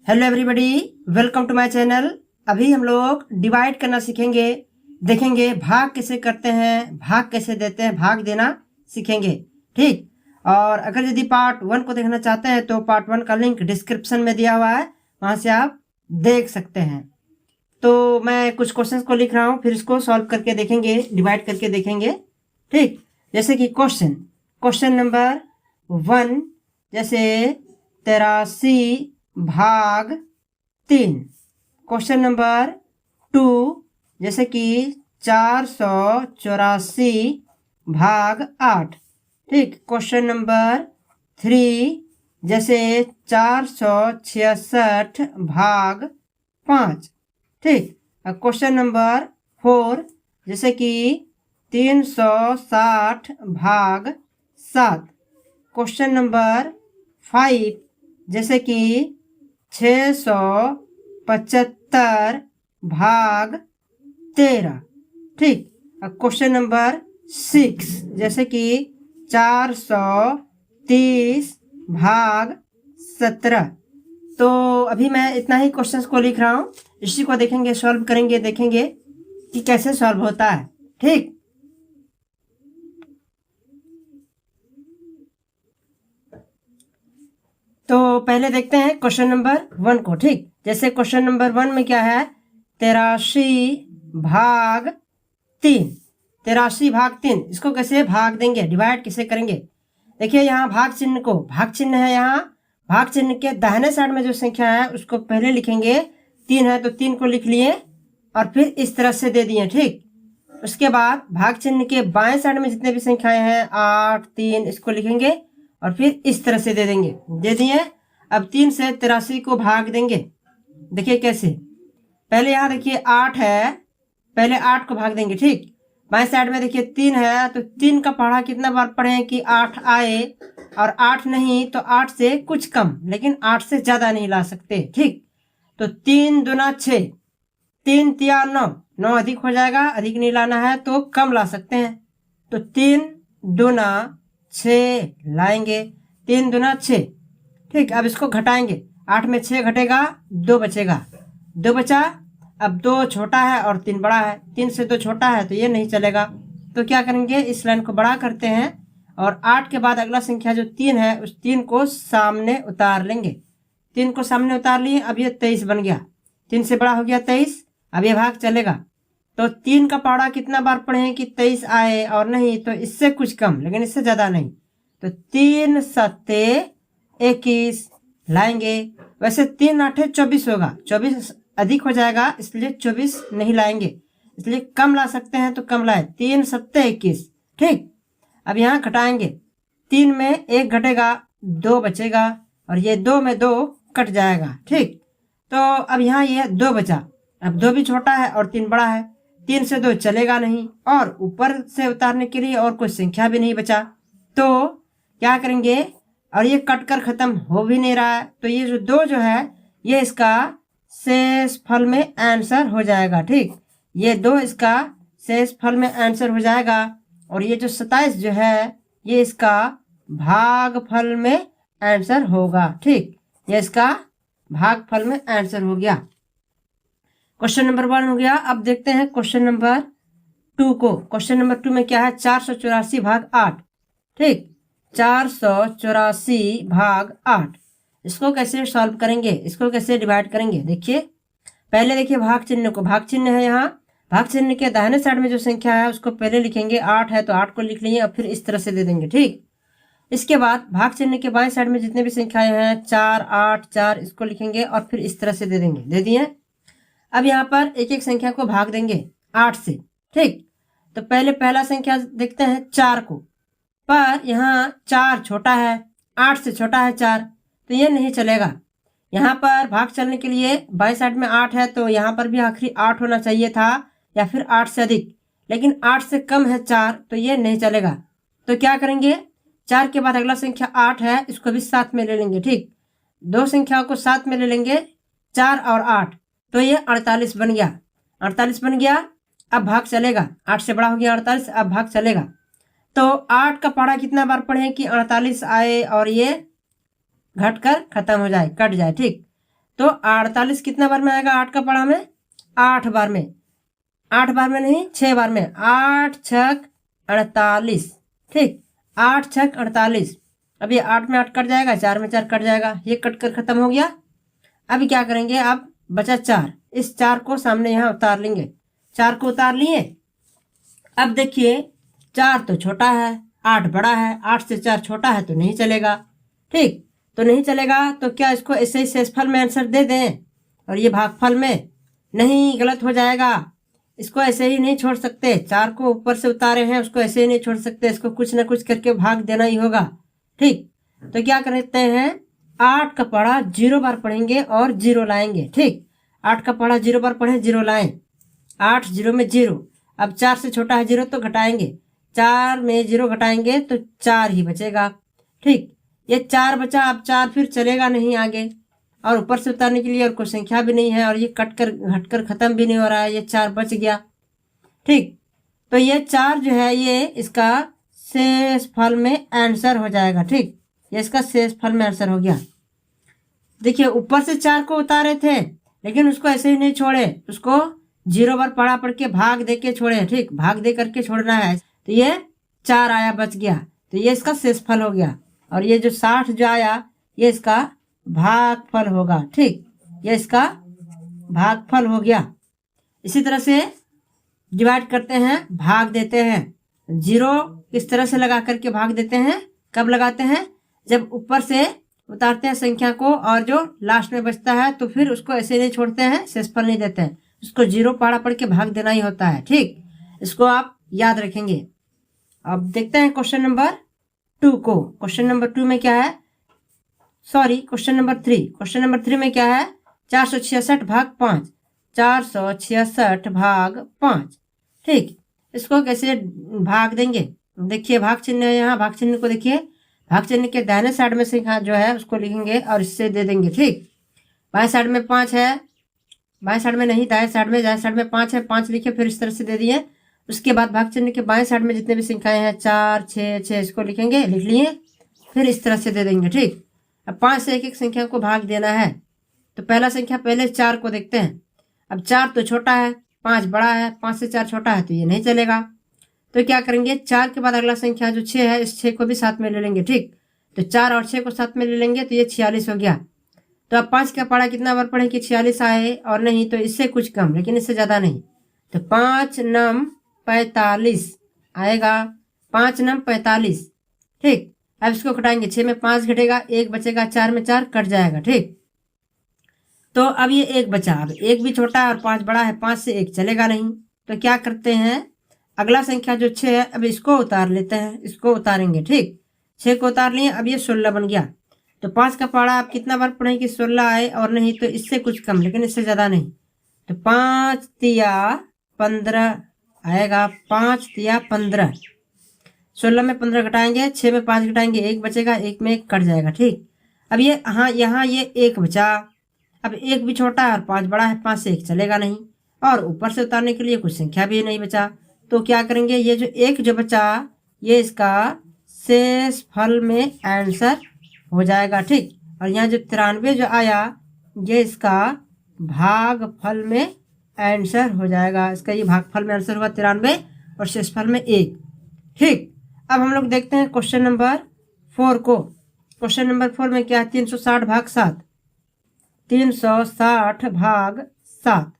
Hello everybody, welcome to my channel. अभी हम लोग डिवाइड करना सीखेंगे, देखेंगे भाग कैसे करते हैं, भाग कैसे देते हैं, भाग देना सीखेंगे। ठीक। और अगर यदि पार्ट 1 को देखना चाहते हैं तो पार्ट 1 का लिंक डिस्क्रिप्शन में दिया हुआ है, वहां से आप देख सकते हैं। तो मैं कुछ क्वेश्चंस को लिख रहा हूँ, फिर इसको सॉल्व करके देखेंगे, डिवाइड करके देखेंगे। ठीक। जैसे कि क्वेश्चन नंबर 1, जैसे 83 भाग 3। क्वेश्चन नंबर 2, जैसे कि 484 भाग 8। ठीक। क्वेश्चन नंबर 3, जैसे 466 भाग 5। ठीक। क्वेश्चन नंबर 4, जैसे कि 360 भाग 7। क्वेश्चन नंबर 5, जैसे कि 675 भाग 13। ठीक। क्वेश्चन नंबर 6, जैसे कि 430 भाग 17। तो अभी मैं इतना ही क्वेश्चंस को लिख रहा हूँ, इसी को देखेंगे, सॉल्व करेंगे, देखेंगे कि कैसे सॉल्व होता है। ठीक। तो पहले देखते हैं क्वेश्चन नंबर 1 को। ठीक। जैसे क्वेश्चन नंबर 1 में क्या है, 83 भाग 3। 83 भाग 3, इसको कैसे भाग देंगे, डिवाइड कैसे करेंगे। देखिए यहाँ भाग चिन्ह को, भाग चिन्ह है, यहाँ भाग चिन्ह के दाहिने साइड में जो संख्या है उसको पहले लिखेंगे। 3 है तो 3 को लिख लिए और फिर इस तरह से दे दिए। ठीक। उसके बाद भाग चिन्ह के बाएं साइड में जितने भी संख्याएं हैं 8, 3, इसको लिखेंगे और फिर इस तरह से दे देंगे, दे दिए। अब 3 से 83 को भाग देंगे। देखिए कैसे, पहले यहाँ देखिए 8 है, पहले 8 को भाग देंगे। ठीक। बाएं साइड में देखिए 3 है, तो 3 का पढ़ा कितना बार पढ़े कि 8 आए, और 8 नहीं तो 8 से कुछ कम, लेकिन 8 से ज्यादा नहीं ला सकते। ठीक। तो 3 दूना 6, 3 तिया 9, 9 अधिक हो जाएगा, अधिक नहीं लाना है तो कम ला सकते हैं। तो 3 दूना 6 लाएंगे, 3 दूना 6। ठीक। अब इसको घटाएंगे, 8 में 6 घटेगा, 2 बचेगा, 2 बचा। अब 2 छोटा है और 3 बड़ा है, 3 से 2 छोटा है तो ये नहीं चलेगा। तो क्या करेंगे, इस लाइन को बड़ा करते हैं और 8 के बाद अगला संख्या जो 3 है उस 3 को सामने उतार लेंगे। 3 को सामने उतार लिए, अब ये 23 बन गया, 3 से बड़ा हो गया 23। अब ये भाग चलेगा, तो 3 का पौड़ा कितना बार पढ़े कि 23 आए, और नहीं तो इससे कुछ कम, लेकिन इससे ज्यादा नहीं। तो 3 सत्ते 21 लाएंगे। वैसे 3 आठे 24 होगा, 24 अधिक हो जाएगा, इसलिए 24 नहीं लाएंगे, इसलिए कम ला सकते हैं तो कम लाए, 3 सत्ते 21। ठीक। अब यहाँ घटाएंगे, 3 में 1 घटेगा, 2 बचेगा, और ये 2 में 2 कट जाएगा। ठीक। तो अब यहाँ ये 2 बचा, अब 2 भी छोटा है और 3 बड़ा है, 3 से 2 चलेगा नहीं, और ऊपर से उतारने के लिए और कोई संख्या भी नहीं बचा। तो क्या करेंगे, और ये कट कर खत्म हो भी नहीं रहा है, तो ये जो 2 जो है ये इसका शेष फल में आंसर हो जाएगा। ठीक। ये 2 इसका शेष फल में आंसर हो जाएगा, और ये जो 27 जो है ये इसका भाग फल में आंसर होगा। ठीक। ये इसका भाग फल में आंसर हो गया। क्वेश्चन नंबर 1 हो गया। अब देखते हैं क्वेश्चन नंबर 2 को। क्वेश्चन नंबर 2 में क्या है, 484 भाग 8। ठीक। 484 भाग 8, इसको कैसे सॉल्व करेंगे, इसको कैसे डिवाइड करेंगे। देखिए पहले देखिए भाग चिन्ह को, भाग चिन्ह है यहाँ, भाग चिन्ह के दाहिने साइड में जो संख्या है उसको पहले लिखेंगे। 8 है तो 8 को लिख लिए और फिर इस तरह से दे देंगे। ठीक। इसके बाद भाग चिन्ह के बाएं साइड में जितने भी संख्याएं हैं 4, 8, 4, इसको लिखेंगे और फिर इस तरह से दे देंगे, दे दिए। अब यहाँ पर एक एक संख्या को भाग देंगे 8 से। ठीक। तो पहले पहला संख्या देखते हैं 4 को, पर यहाँ 4 छोटा है, 8 से छोटा है 4, तो ये नहीं चलेगा। यहाँ पर भाग चलने के लिए बाएं साइड में 8 है, तो यहाँ पर भी आखिरी 8 होना चाहिए था, या फिर 8 से अधिक, लेकिन 8 से कम है 4, तो ये नहीं चलेगा। तो क्या करेंगे, 4 के बाद अगला संख्या 8 है, इसको भी साथ में ले लेंगे। ठीक। 2 संख्याओं को साथ में ले लेंगे, 4 और 8, तो ये 48 बन गया, 48 बन गया। अब भाग चलेगा, 8 से बड़ा हो गया 48, अब भाग चलेगा। तो 8 का पढ़ा कितना बार पढ़े कि 48 आए और ये घट कर खत्म हो जाए, कट जाए। ठीक। तो 48 कितना बार में आएगा 8 का पढ़ा में? 8 बार में। 8 बार में नहीं, 6 बार में। 8 छक 48, ठीक, 8 छक 48। अब ये 8 में 8 कट जाएगा, 4 में 4 कट जाएगा, ये कट कर खत्म हो गया। अभी क्या करेंगे, अब बचा 4, इस 4 को सामने यहाँ उतार लेंगे। 4 को उतार लिए। अब देखिए 4 तो छोटा है, 8 बड़ा है, 8 से 4 छोटा है तो नहीं चलेगा, ठीक, तो नहीं चलेगा। तो क्या इसको ऐसे ही शेषफल में आंसर दे दें और ये भागफल में? नहीं, गलत हो जाएगा। इसको ऐसे ही नहीं छोड़ सकते, 4 को ऊपर से उतारे हैं, उसको ऐसे ही नहीं छोड़ सकते, इसको कुछ ना कुछ करके भाग देना ही होगा, ठीक। तो क्या करते हैं, 8 का पढ़ा 0 बार पढ़ेंगे और 0 लाएंगे, ठीक। 8 का पढ़ा 0 बार पढ़े, 0 लाएं, 8 0 में 0। अब 4 से छोटा है 0 तो घटाएंगे, 4 में 0 घटाएंगे तो 4 ही बचेगा, ठीक। ये 4 बचा, अब 4 फिर चलेगा नहीं आगे, और ऊपर से उतारने के लिए और कोई संख्या भी नहीं है, और ये कट कर घटकर खत्म भी नहीं हो रहा है, ये 4 बच गया, ठीक। तो ये 4 जो है ये इसका शेषफल में आंसर हो जाएगा, ठीक, ये इसका शेषफल में आंसर हो गया। देखिए ऊपर से 4 को उतारे थे, लेकिन उसको ऐसे ही नहीं छोड़े, उसको 0 बार पढ़ के भाग दे के छोड़े, ठीक, भाग दे करके छोड़ना है। तो ये 4 आया, बच गया, तो ये इसका शेषफल हो गया। और ये जो 60 जो आया ये इसका भागफल होगा, ठीक, ये इसका भागफल हो गया। इसी तरह से डिवाइड करते हैं, भाग देते हैं। 0 इस तरह से लगा करके भाग देते हैं। कब लगाते हैं, जब ऊपर से उतारते हैं संख्या को और जो लास्ट में बचता है तो फिर उसको ऐसे नहीं छोड़ते हैं, शेषफल नहीं देते हैं, उसको 0 पढ़ के भाग देना ही होता है, ठीक। इसको आप याद रखेंगे। अब देखते हैं क्वेश्चन नंबर 2 को। क्वेश्चन नंबर 2 में क्या है, sorry question number 3। Question number 3 में क्या है, 466 भाग 5, 466 भाग 5, ठीक। इसको कैसे भाग देंगे, देखिए भाग चिन्ह है यहाँ, भाग चिन्ह को देखिए, भाग चिन्ह के दाहिने साइड में से जो है उसको लिखेंगे और इससे दे देंगे, ठीक। बाएं साइड में 5 है, बाएं साइड में नहीं, दाएं साइड में 5 है, 5 लिखे, फिर इस तरह से दे दिए। उसके बाद भाग चिन्ह के बाएं साइड में जितने भी संख्याएं हैं 4 6 6 इसको लिखेंगे, लिख लिए, फिर इस तरह से दे देंगे, ठीक। अब 5 से एक संख्या को भाग देना है, तो पहला संख्या पहले 4 को देखते हैं। अब 4 तो छोटा है, 5 बड़ा है, 5 से 4 छोटा है तो ये नहीं चलेगा। तो क्या करेंगे, 4 के बाद अगला संख्या जो 6 है, इस 6 को भी साथ में ले लेंगे, ठीक। तो 4 और 6 को साथ में ले लेंगे तो ये 46 हो गया। तो अब 5 का पढ़ा कितना बार पढ़े कि 46 आए, और नहीं तो इससे कुछ कम, लेकिन इससे ज़्यादा नहीं। तो 5 नम 45 आएगा, 5 नम 45, ठीक। अब इसको घटाएंगे, 6 में 5 घटेगा, 1 बचेगा, 4 में 4 कट जाएगा, ठीक। तो अब ये 1 बचा, अब 1 भी छोटा है और 5 बड़ा है, 5 से 1 चलेगा नहीं। तो क्या करते हैं, अगला संख्या जो 6 है अब इसको उतार लेते हैं, इसको उतारेंगे, ठीक। 6 को उतार लिए, अब ये 16 बन गया। तो 5 का पढ़ा आप कितना बार पढ़ें कि 16 आए, और नहीं तो इससे कुछ कम, लेकिन इससे ज़्यादा नहीं। तो 5 तिया 15 आएगा, 5 तिया 15, 16 में 15 घटाएंगे, 6 में 5 घटाएंगे, 1 बचेगा, 1 में 1 कट जाएगा, ठीक। अब ये हाँ यहाँ ये 1 बचा, अब 1 भी छोटा है और 5 बड़ा है, 5 से 1 चलेगा नहीं, और ऊपर से उतारने के लिए कुछ संख्या भी नहीं बचा। तो क्या करेंगे, ये जो 1 जो बचा ये इसका शेषफल में आंसर हो जाएगा, ठीक। और यहाँ जो 93 जो आया ये इसका भागफल में आंसर हो जाएगा, इसका ये भागफल में आंसर हुआ 93 और शेषफल में 1, ठीक। अब हम लोग देखते हैं क्वेश्चन नंबर 4 को। क्वेश्चन नंबर 4 में क्या है, 360 भाग 7, 360 भाग 7,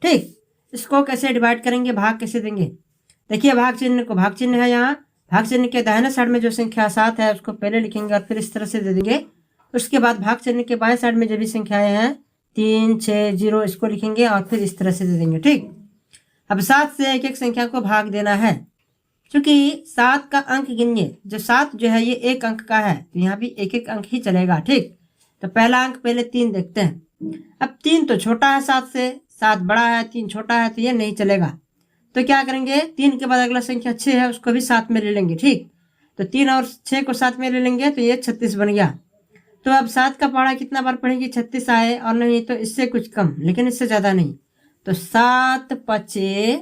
ठीक। इसको कैसे डिवाइड करेंगे, भाग कैसे देंगे, देखिए भाग चिन्ह को, भाग चिन्ह है यहाँ, भाग चिन्ह के दाहिने साइड में जो संख्या 7 है उसको पहले लिखेंगे और फिर इस तरह से दे देंगे। उसके बाद भाग चिन्ह के बाएं साइड में जो भी संख्याएं हैं 3 6 0 इसको लिखेंगे और फिर इस तरह से दे देंगे, ठीक। अब 7 से एक एक संख्या को भाग देना है, क्योंकि 7 का अंक गिनिए, जो 7 जो है ये 1 अंक का है तो यहाँ भी 1 1 अंक ही चलेगा, ठीक। तो पहला अंक पहले 3 देखते हैं। अब 3 तो छोटा है 7 से, 7 बड़ा है, 3 छोटा है तो ये नहीं चलेगा। तो क्या करेंगे, 3 के बाद अगला संख्या 6 है उसको भी साथ में ले लेंगे, ठीक। तो 3 और 6 को साथ में ले लेंगे तो ये 36 बन गया। तो अब 7 का पढ़ा कितना बार पढ़ेंगे, 36 आए, और नहीं तो इससे कुछ कम, लेकिन इससे ज़्यादा नहीं। तो 7 पचे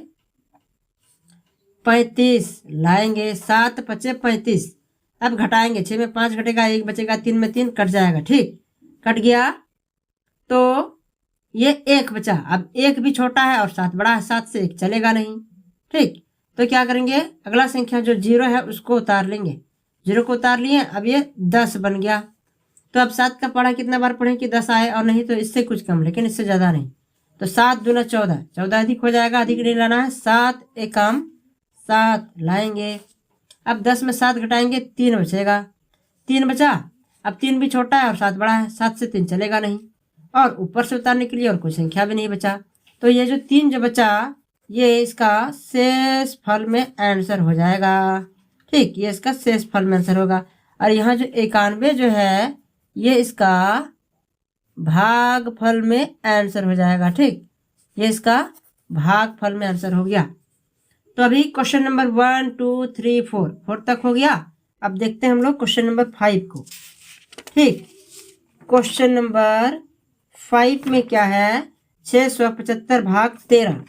35 लाएंगे, 7 पचे 35। अब घटाएंगे, 6 में 5 घटेगा, 1 बचेगा, 3 में 3 कट जाएगा, ठीक, कट गया। तो ये 1 बचा। अब 1 भी छोटा है और 7 बड़ा है, 7 से 1 चलेगा नहीं। ठीक, तो क्या करेंगे, अगला संख्या जो 0 है उसको उतार लेंगे। 0 को उतार लिए, अब ये 10 बन गया। तो अब 7 का पढ़ा कितना बार पढ़ें कि 10 आए, और नहीं तो इससे कुछ कम, लेकिन इससे ज़्यादा नहीं। तो 7 दूना 14, 14 अधिक हो जाएगा, अधिक नहीं लाना है। 7 एकम 7 लाएंगे। अब 10 में 7 घटाएंगे, 3 बचेगा, 3 बचा। अब 3 भी छोटा है और 7 बड़ा है, 7 से 3 चलेगा नहीं, और ऊपर से उतारने के लिए और कोई संख्या भी नहीं बचा। तो ये जो 3 जो बचा, ये इसका शेष फल में आंसर हो जाएगा। ठीक, ये इसका शेष फल में आंसर होगा। और यहाँ जो 91 जो है, ये इसका भागफल में आंसर हो जाएगा। ठीक, ये इसका भागफल में आंसर हो गया। तो अभी क्वेश्चन नंबर 1 2 3 4 तक हो गया। अब देखते हैं हम लोग क्वेश्चन नंबर 5 को। ठीक, क्वेश्चन नंबर 5 में क्या है, 675 भाग 13,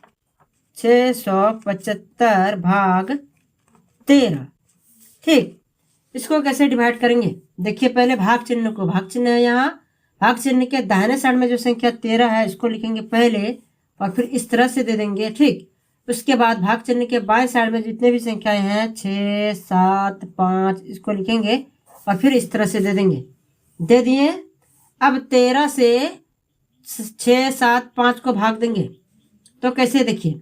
675 भाग 13। ठीक, इसको कैसे डिवाइड करेंगे, देखिए पहले भाग चिन्ह को, भाग चिन्ह है यहाँ, भाग चिन्ह के दाहिने साइड में जो संख्या 13 है इसको लिखेंगे पहले, और फिर इस तरह से दे देंगे। ठीक, उसके बाद भाग चिन्ह के बाएं साइड में जितने भी संख्याएं हैं 6 7 5 इसको लिखेंगे और फिर इस तरह से दे देंगे। दे दिए। अब 13 से 6 7 5 को भाग देंगे। तो कैसे, देखिए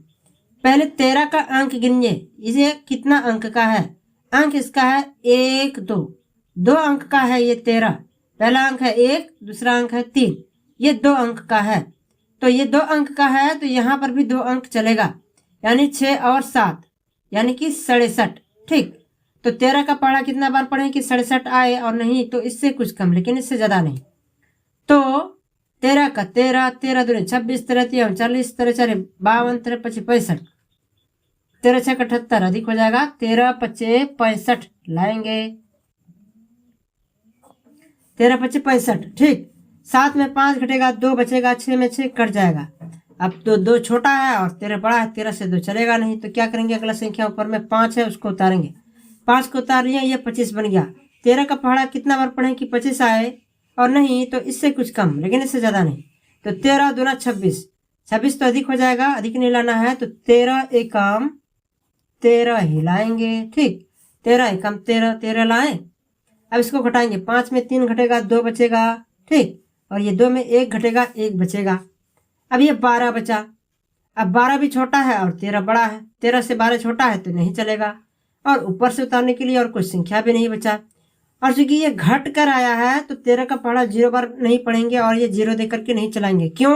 पहले 13 का अंक गिनिए, इसे कितना अंक का है, अंक इसका है 1 2, 2 अंक का है ये 13। पहला अंक है 1, दूसरा अंक है 3, ये 2 अंक का है। तो ये 2 अंक का है तो यहाँ पर भी 2 अंक चलेगा, यानी 6 और 7 यानी कि 67। ठीक, तो 13 का पढ़ा कितना बार पढ़े कि 67 आए, और नहीं तो इससे कुछ कम, लेकिन इससे ज़्यादा नहीं। तो 13 का 13, 13 दूनी 26, 13 3 40, 13 4 52, 13 5 65, 13 6 78 अधिक हो जाएगा, 13 5 65 लाएंगे, 13 5 65। ठीक, 7 में 5 घटेगा, 2 बचेगा, 6 में 6 कट जाएगा। अब तो 2 छोटा है और 13 बड़ा है, 13 से 2 चलेगा नहीं। तो क्या करेंगे, अगला संख्या ऊपर में 5 है उसको उतारेंगे, 5 को उतार लिया, ये 25 बन गया। 13 का पढ़ा कितना बार पढ़े कि 25 आए, और नहीं तो इससे कुछ कम, लेकिन इससे ज़्यादा नहीं। तो 13 दूना 26, 26 तो अधिक हो जाएगा, अधिक नहीं लाना है। तो 13 एकम 13 ही लाएंगे। ठीक, 13 एकम 13, 13 लाएं। अब इसको घटाएंगे, 5 में 3 घटेगा, 2 बचेगा। ठीक, और ये 2 में 1 घटेगा, 1 बचेगा। अब ये 12 बचा। अब 12 भी छोटा है और 13 बड़ा है, 13 से 12 छोटा है तो नहीं चलेगा, और ऊपर से उतारने के लिए और कुछ संख्या भी नहीं बचा। और चूंकि ये घट कर आया है तो 13 का पढ़ा 0 बार नहीं पढ़ेंगे और ये 0 दे करके नहीं चलाएंगे। क्यों,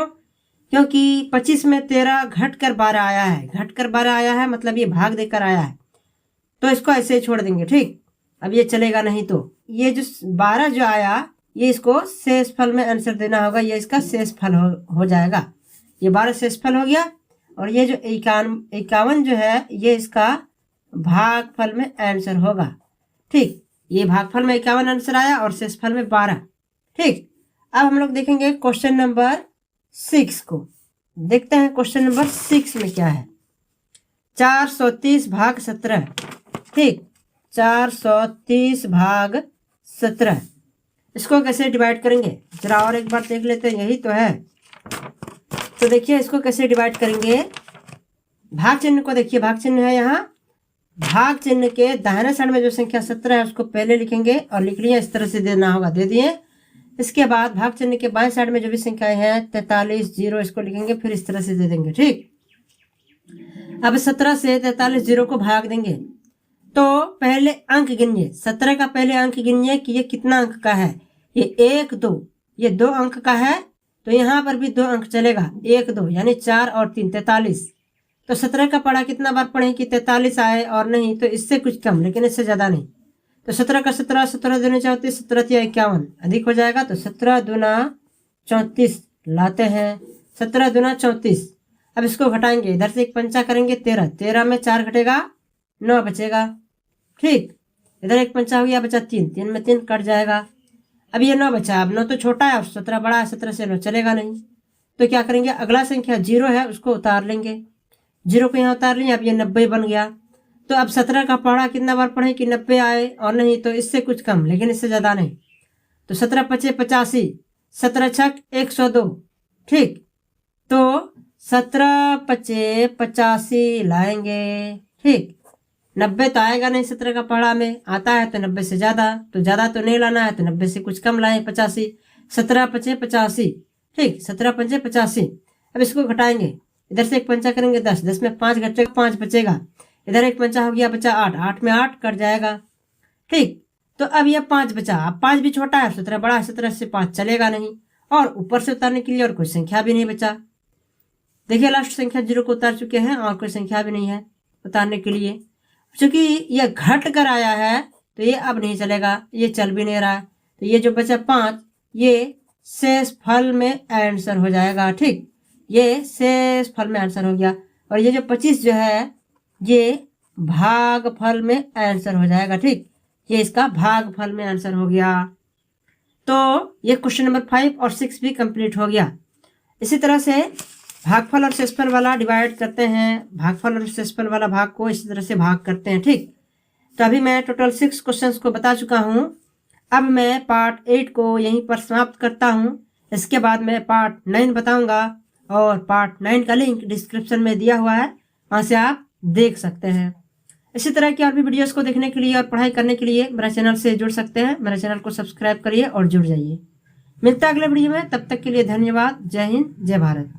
क्योंकि 25 में 13 घट कर 12 आया है, घट कर 12 आया है मतलब ये भाग देकर आया है, तो इसको ऐसे ही छोड़ देंगे। ठीक, अब ये चलेगा नहीं, तो ये जो 12 जो आया ये इसको शेष फल में आंसर देना होगा, ये इसका शेष फल हो जाएगा। ये 12 शेष फल हो गया, और ये जो 51 जो है ये इसका भागफल में आंसर होगा। ठीक, ये भागफल में 51 आंसर आया और शेषफल में 12। ठीक, अब हम लोग देखेंगे क्वेश्चन नंबर 6 को। देखते हैं क्वेश्चन नंबर 6 में क्या है, 430 भाग 17। ठीक, 430 भाग 17, इसको कैसे डिवाइड करेंगे जरा और एक बार देख लेते हैं, यही तो है। तो देखिए इसको कैसे डिवाइड करेंगे, भाग चिन्ह को देखिए, भाग चिन्ह है यहाँ, भाग चिन्ह के दाहिने साइड में जो संख्या 17 है उसको पहले लिखेंगे और लिख लिया, इस तरह से देना होगा, दे दिए। इसके बाद भाग चिन्ह के बाएं साइड में जो भी संख्याएं हैं 43 0 इसको लिखेंगे, फिर इस तरह से दे देंगे। ठीक, अब 17 से 43 0 को भाग देंगे। तो पहले अंक गिनिए, 17 का पहले अंक गिनिए कि ये कितना अंक का है, ये 1 2, ये 2 अंक का है, तो यहाँ पर भी 2 अंक चलेगा, 1 2 यानी 4 और 3 43। तो 17 का पढ़ा कितना बार पढ़े कि 43 आए, और नहीं तो इससे कुछ कम, लेकिन इससे ज़्यादा नहीं। तो 17 का 17, 17 दूनी 34, 17 3 51 अधिक हो जाएगा, तो 17 दूना 34 लाते हैं, 17 दूना 34। अब इसको घटाएंगे, इधर से एक पंचा करेंगे 13, 13 में 4 घटेगा, 9 बचेगा। ठीक, इधर एक पंचा हो गया, बचा 3, 3 में 3 कट जाएगा। अब ये 9 बचा, अब 9 तो छोटा है और 17 बड़ा है, 17 से 9 चलेगा नहीं। तो क्या करेंगे, अगला संख्या 0 है उसको उतार लेंगे, 0 को यहाँ उतार लेंगे, अब ये 90 बन गया। तो अब 17 का पढ़ा कितना बार पढ़े कि 90 आए, और नहीं तो इससे कुछ कम, लेकिन इससे ज़्यादा नहीं। तो 17 5 85, 17 6 102, ठीक। तो 17 पचे 85 लाएंगे। ठीक, 90 तो आएगा नहीं 17 का पहाड़ा में, आता है तो 90 से ज्यादा, तो ज्यादा तो नहीं लाना है, तो 90 से कुछ कम लाए 85। 17 पचे 85। ठीक, 17 पंचे 85। अब इसको घटाएंगे, इधर से एक पंचा करेंगे 10, 10 में 5 घटेगा 5 बचेगा, इधर एक पंचा हो गया, बचा 8, 8 में 8 कट जाएगा। ठीक, तो अब यह 5 बचा, अब 5 भी छोटा है, 17 बड़ा है, 17 से 5 चलेगा नहीं, और ऊपर से उतारने के लिए और कोई संख्या भी नहीं बचा। देखिए लास्ट संख्या 0 को उतार चुके हैं और कोई संख्या भी नहीं है उतारने के लिए। चूंकि यह घट कर आया है तो ये अब नहीं चलेगा, ये चल भी नहीं रहा है, तो ये जो बचा 5 ये शेष फल में आंसर हो जाएगा। ठीक, ये शेष फल में आंसर हो गया, और ये जो 25 जो है ये भाग फल में आंसर हो जाएगा। ठीक, ये इसका भाग फल में आंसर हो गया। तो ये क्वेश्चन नंबर 5 और 6 भी कंप्लीट हो गया। इसी तरह से भागफल और शेषफल वाला डिवाइड करते हैं, भागफल और शेषफल वाला भाग को इसी तरह से भाग करते हैं। ठीक, तो अभी मैं टोटल 6 क्वेश्चंस को बता चुका हूँ। अब मैं पार्ट 8 को यहीं पर समाप्त करता हूँ। इसके बाद मैं पार्ट 9 बताऊंगा, और पार्ट 9 का लिंक डिस्क्रिप्शन में दिया हुआ है, वहाँ से आप देख सकते हैं। इसी तरह की और भी वीडियोस को देखने के लिए और पढ़ाई करने के लिए मेरे चैनल से जुड़ सकते हैं। मेरे चैनल को सब्सक्राइब करिए और जुड़ जाइए। मिलता है अगले वीडियो में, तब तक के लिए धन्यवाद। जय हिंद, जय भारत।